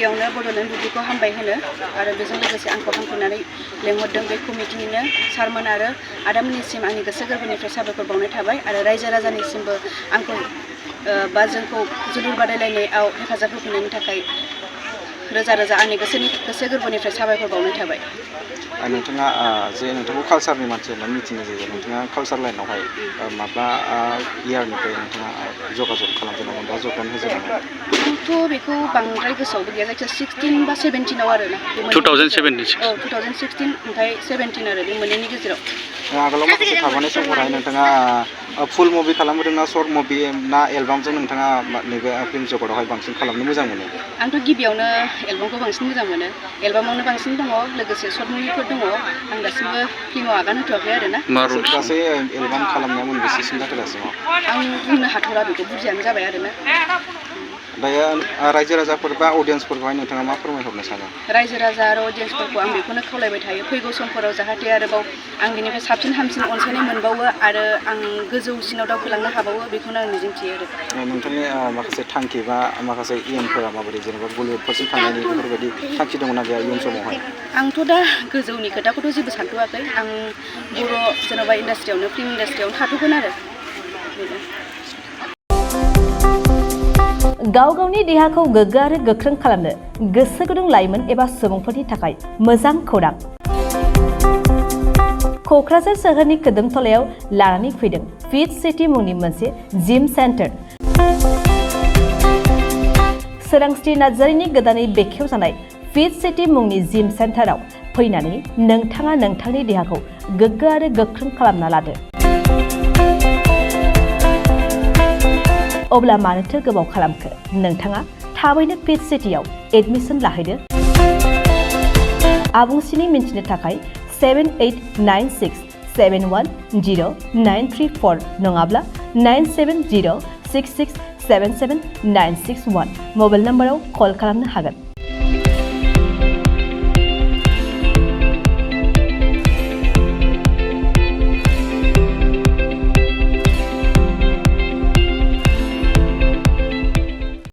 गिबियावनो बड'लेण्ड बुब्लिखौ हामबाय होनो आरो बेजों लोगोसे आंखौ हांख्रायनानै लेंहरदों बे कमिटिनिनो सारमोन आरो आदामोननिसिम आंनि गोसो गोरबोनिफ्राय साबायखर बावनाय थाबाय आरो रायजो राजानिसिमबो आंखौ बा जोंखौ जोलुर बादायलायनायाव हेफाजाब होफैनायनि थाखाय रोजा रोजा आंनि गोसो गोरबोनिफ्राय साबायखर बावनाय थाबाय। नोंथाङा जे नोंथांखौ कालसारनि मानसि होननानै मिथिनाय जायो नोंथाङा कालसार लाइनावहाय माब्ला इयारनिफ्राय नोंथाङा जगाजग खालामजेनामोन बा जगन होजेनामोन? आंथ' बेखौ बांद्राय गोसोआवबो गैया जायखिया 16 बा 17आव आरोना 2017 औ 2016 ओमफ्राय 17 आरो बे मोननैनि गेजेराव। आगोलाव माखासे थाबानाय समफोरावहाय नोंथाङा फुल मुभि खालामबोदों ना शर्ट मुभि ना एलबामजों नोंथाङा नैबे फिल्म जगतावहाय बांसिन खालामनो मोजां मोनो? आंथ' गिबियावनो एलबामखौ बांसिन मोजां मोनो। एलबामावनो बांसिन दङ लोगोसे शर्ट मुभिफोर दङ आं दासिमबो फिल्माव आगान होथ'वाखै आरोना। गासै एलबाम खालामनाया मोनबेसेसिम जाखो दासिमाव? आं बुंनो हाथ'ला बेखौ बुरजायानो जाबाय आरोना। दायो रायजो राजाफोर बा अडियन्सफोरखौहाय नोंथाङा मा फोरमायहरनो सानो? रायजो राजा आरो अडियन्सफोरखौ आं बेखौनो खावलायबाय थायो फैगौ समफोराव जाहाथे आरोबाव आं बेनिफ्राय साबसिन हामसिन अनसायनाय मोनबावो आरो आं गोजौसिनाव दावखोलांनो हाबावो बेखौनो आं मिजिंथियो आरो। नोंथांनि माखासे थांखि बा माखासे इयुनफोरा माबायदि जेनेबा बलिउडफोरसिम थांनायनि बेफोरबायदि थांखि दङना गैया इयुन समावहाय? आंथ' दा गोजौनि खोथाखौथ' जेबो सानथ'वाखै आं बर' जेन'बा इन्डास्ट्रियावनो फिल्म इन्डास्ट्रियावनो थाथ'गोन आरो। गाव गावनि देहाखौ गोग्गो आरो गोख्रों खालामनो गोसो गुदुं लाइमोन एबा सुबुंफोरनि थाखाय मोजां खौरां। क'क्राझार सोहोरनि खोदोमथलायाव लानानै फैदों फिट सिटी मुंनि मोनसे जिम सेन्टार। सोरांस्रि नार्जारिनि गोदानै बेखेवजानाय फिट सिटी मुंनि जिम सेन्टाराव फैनानै नोंथाङा नोंथांनि देहाखौ गोग्गो आरो गोख्रों खालामना लादो। अब्ला मानोथो गोबाव खालामखो? नोंथाङा थाबैनो फिट सिटीआव एडमिसन लाहैदो। आबुंसिनै मिन्थिनो थाखाय 7896710934 नङाब्ला 9706677961 मबाइल नम्बराव कल खालामनो हागोन।